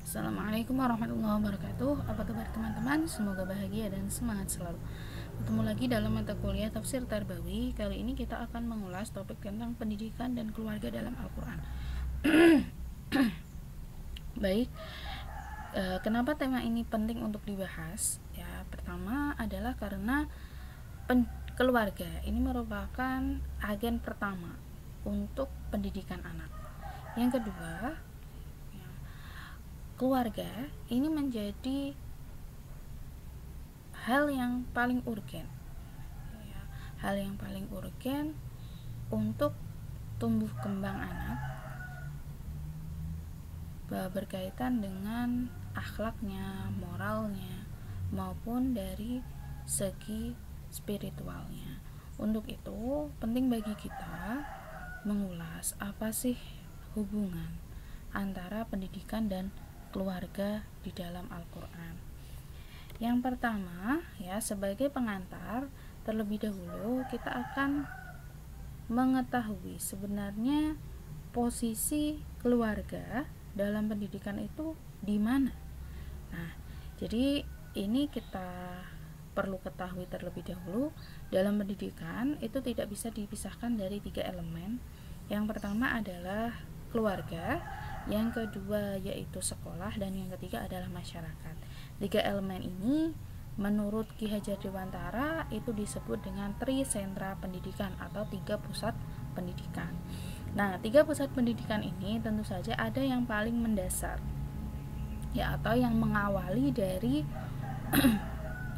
Assalamualaikum warahmatullahi wabarakatuh. Apa kabar teman-teman? Semoga bahagia dan semangat selalu. Ketemu lagi dalam mata kuliah Tafsir Tarbawi. Kali ini kita akan mengulas topik tentang pendidikan dan keluarga dalam Al-Quran. Baik, kenapa tema ini penting untuk dibahas? Ya, pertama adalah karena keluarga ini merupakan agen pertama untuk pendidikan anak. Yang kedua, keluarga ini menjadi hal yang paling urgen untuk tumbuh kembang anak, berkaitan dengan akhlaknya, moralnya, maupun dari segi spiritualnya. Untuk itu penting bagi kita mengulas apa sih hubungan antara pendidikan dan keluarga di dalam Al-Quran. Yang pertama, ya, sebagai pengantar, terlebih dahulu kita akan mengetahui sebenarnya posisi keluarga dalam pendidikan itu di mana. Nah, jadi ini kita perlu ketahui terlebih dahulu, dalam pendidikan itu tidak bisa dipisahkan dari 3 elemen. Yang pertama adalah keluarga, yang kedua yaitu sekolah, dan yang ketiga adalah masyarakat. 3 elemen ini menurut Ki Hajar Dewantara itu disebut dengan Tri Sentra Pendidikan atau 3 pusat pendidikan. Nah, 3 pusat pendidikan ini tentu saja ada yang paling mendasar, ya, atau yang mengawali dari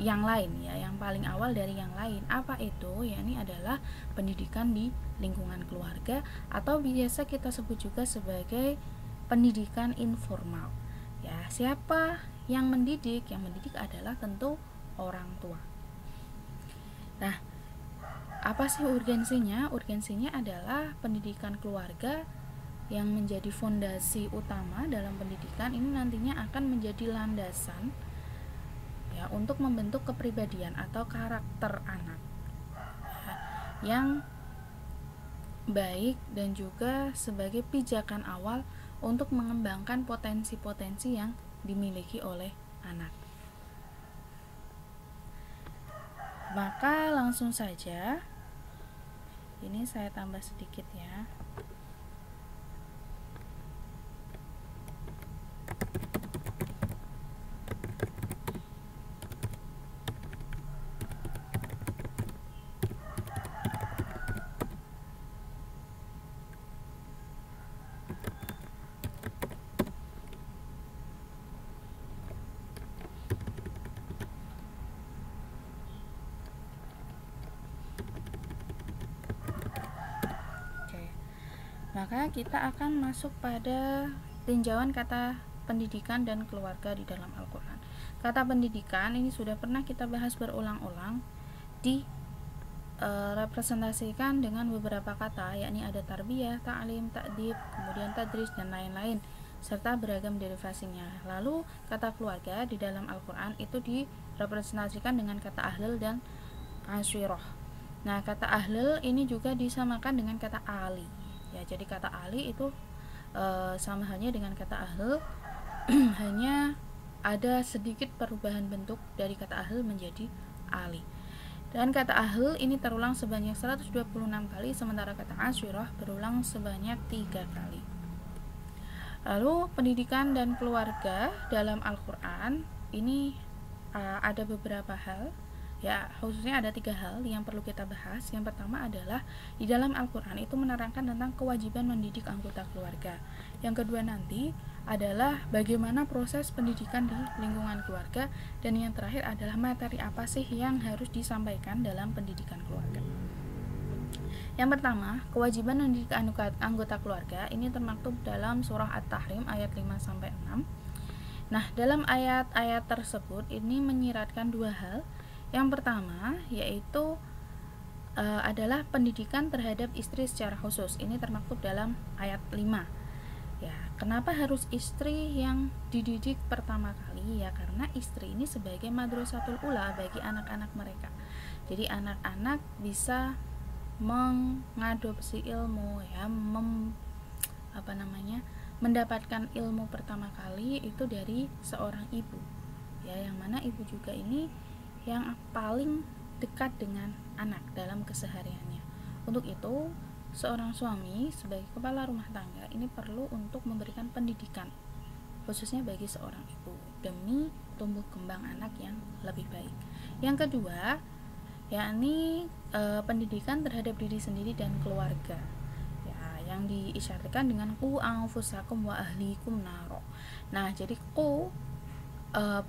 yang lain, ya, yang paling awal dari yang lain. Apa itu? Ya, ini adalah pendidikan di lingkungan keluarga atau biasa kita sebut juga sebagai pendidikan informal. Ya, siapa yang mendidik? Yang mendidik adalah tentu orang tua. Nah, apa sih urgensinya? Urgensinya adalah pendidikan keluarga yang menjadi fondasi utama dalam pendidikan ini nantinya akan menjadi landasan, ya, untuk membentuk kepribadian atau karakter anak, ya, yang baik dan juga sebagai pijakan awal untuk mengembangkan potensi-potensi yang dimiliki oleh anak. Maka langsung saja ini saya tambah sedikit, ya. Maka kita akan masuk pada tinjauan kata pendidikan dan keluarga di dalam Al-Quran. Kata pendidikan ini sudah pernah kita bahas berulang-ulang, representasikan dengan beberapa kata, yakni ada tarbiyah, ta'lim, ta'dib, kemudian tadris, dan lain-lain, serta beragam derivasinya. Lalu kata keluarga di dalam Al-Quran itu direpresentasikan dengan kata ahlul dan asyirah. Nah, kata ahlul ini juga disamakan dengan kata ali. Ya, jadi kata ali itu sama halnya dengan kata ahl, hanya ada sedikit perubahan bentuk dari kata ahl menjadi ali. Dan kata ahl ini terulang sebanyak 126 kali, sementara kata asyirah berulang sebanyak 3 kali. Lalu pendidikan dan keluarga dalam Al-Quran ini ada beberapa hal, ya, khususnya ada 3 hal yang perlu kita bahas. Yang pertama adalah di dalam Al-Quran itu menerangkan tentang kewajiban mendidik anggota keluarga. Yang kedua nanti adalah bagaimana proses pendidikan di lingkungan keluarga. Dan yang terakhir adalah materi apa sih yang harus disampaikan dalam pendidikan keluarga. Yang pertama, kewajiban mendidik anggota keluarga ini termaktub dalam surah At-Tahrim ayat 5-6. Nah, dalam ayat-ayat tersebut ini menyiratkan 2 hal. Yang pertama yaitu adalah pendidikan terhadap istri secara khusus. Ini termaktub dalam ayat 5. Ya, kenapa harus istri yang dididik pertama kali? Ya, karena istri ini sebagai madrasatul ula bagi anak-anak mereka. Jadi anak-anak bisa mengadopsi ilmu, ya, mendapatkan ilmu pertama kali itu dari seorang ibu, ya, yang mana ibu juga ini yang paling dekat dengan anak dalam kesehariannya. Untuk itu, seorang suami sebagai kepala rumah tangga ini perlu untuk memberikan pendidikan khususnya bagi seorang ibu demi tumbuh kembang anak yang lebih baik. Yang kedua, yakni pendidikan terhadap diri sendiri dan keluarga, ya, yang diisyaratkan dengan qu anfusakum wa ahlikum naro. Nah, jadi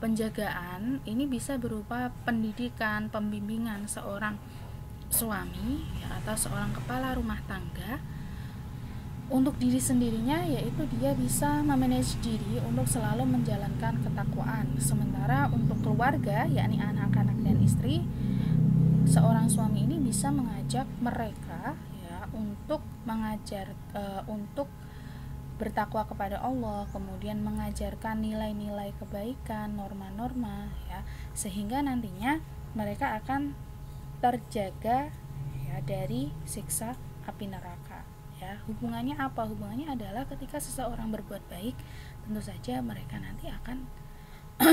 penjagaan ini bisa berupa pendidikan, pembimbingan seorang suami, ya, atau seorang kepala rumah tangga untuk diri sendirinya, yaitu dia bisa memanage diri untuk selalu menjalankan ketakwaan. Sementara untuk keluarga, yakni anak-anak dan istri, seorang suami ini bisa mengajak mereka, ya, untuk untuk bertakwa kepada Allah, kemudian mengajarkan nilai-nilai kebaikan, norma-norma, ya, sehingga nantinya mereka akan terjaga, ya, dari siksa api neraka. Ya, hubungannya apa? Hubungannya adalah ketika seseorang berbuat baik, tentu saja mereka nanti akan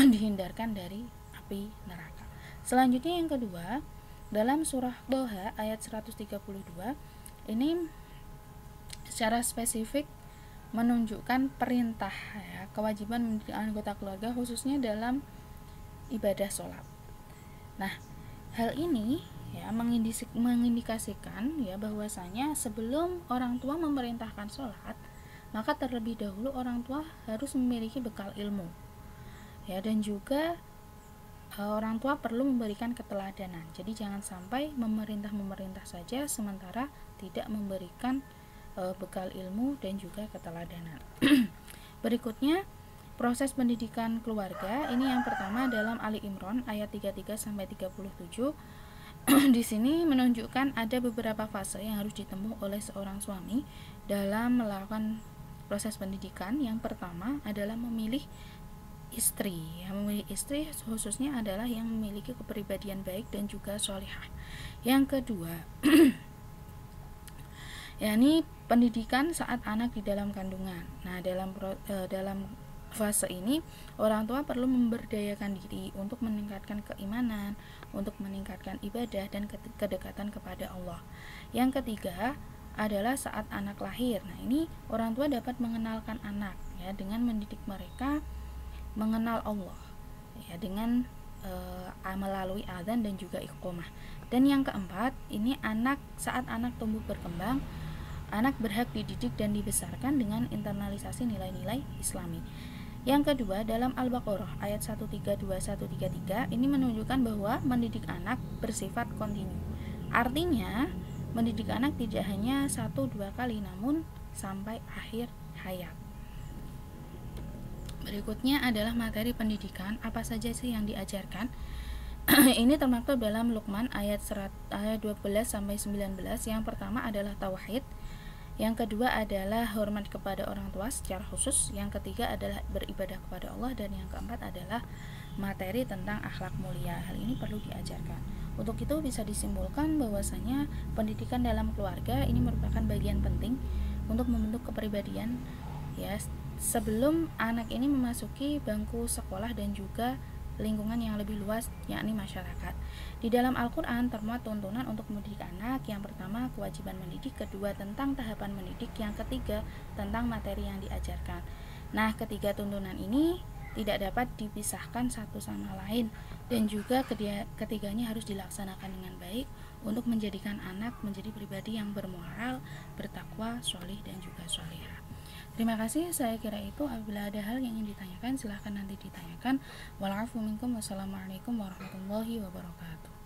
dihindarkan dari api neraka. Selanjutnya yang kedua, dalam surah Doha ayat 132 ini secara spesifik menunjukkan perintah, ya, kewajiban mendidik anggota keluarga khususnya dalam ibadah sholat. Nah, hal ini, ya, mengindikasikan, ya, bahwasanya sebelum orang tua memerintahkan sholat, maka terlebih dahulu orang tua harus memiliki bekal ilmu, ya, dan juga orang tua perlu memberikan keteladanan. Jadi jangan sampai memerintah saja sementara tidak memberikan bekal ilmu dan juga keteladanan. Berikutnya, proses pendidikan keluarga ini yang pertama dalam Ali Imran ayat 33 sampai 37. Di sini menunjukkan ada beberapa fase yang harus ditempuh oleh seorang suami dalam melakukan proses pendidikan. Yang pertama adalah memilih istri. Yang memilih istri khususnya adalah yang memiliki kepribadian baik dan juga sholihah. Yang kedua, yakni pendidikan saat anak di dalam kandungan. Nah, dalam fase ini orang tua perlu memberdayakan diri untuk meningkatkan keimanan, untuk meningkatkan ibadah dan kedekatan kepada Allah. Yang ketiga adalah saat anak lahir. Nah, ini orang tua dapat mengenalkan anak, ya, dengan mendidik mereka mengenal Allah, ya, dengan melalui adzan dan juga iqomah. Dan yang keempat, ini saat anak tumbuh berkembang, anak berhak dididik dan dibesarkan dengan internalisasi nilai-nilai Islami. Yang kedua, dalam Al-Baqarah ayat 132-133 ini menunjukkan bahwa mendidik anak bersifat kontinu. Artinya, mendidik anak tidak hanya 1-2 kali, namun sampai akhir hayat. Berikutnya adalah materi pendidikan, apa saja sih yang diajarkan? Ini termaktub dalam Luqman ayat 12-19. Yang pertama adalah tauhid, yang kedua adalah hormat kepada orang tua secara khusus, yang ketiga adalah beribadah kepada Allah, dan yang keempat adalah materi tentang akhlak mulia. Hal ini perlu diajarkan. Untuk itu bisa disimpulkan bahwasanya pendidikan dalam keluarga ini merupakan bagian penting untuk membentuk kepribadian, ya, sebelum anak ini memasuki bangku sekolah dan juga lingkungan yang lebih luas, yakni masyarakat. Di dalam Al-Quran termuat tuntunan untuk mendidik anak. Yang pertama, kewajiban mendidik. Kedua, tentang tahapan mendidik. Yang ketiga, tentang materi yang diajarkan. Nah, ketiga tuntunan ini tidak dapat dipisahkan satu sama lain, dan juga ketiganya harus dilaksanakan dengan baik untuk menjadikan anak menjadi pribadi yang bermoral, bertakwa, sholih, dan juga sholihah. Terima kasih, saya kira itu. Apabila ada hal yang ingin ditanyakan, silahkan nanti ditanyakan. Wassalamualaikum warahmatullahi wabarakatuh.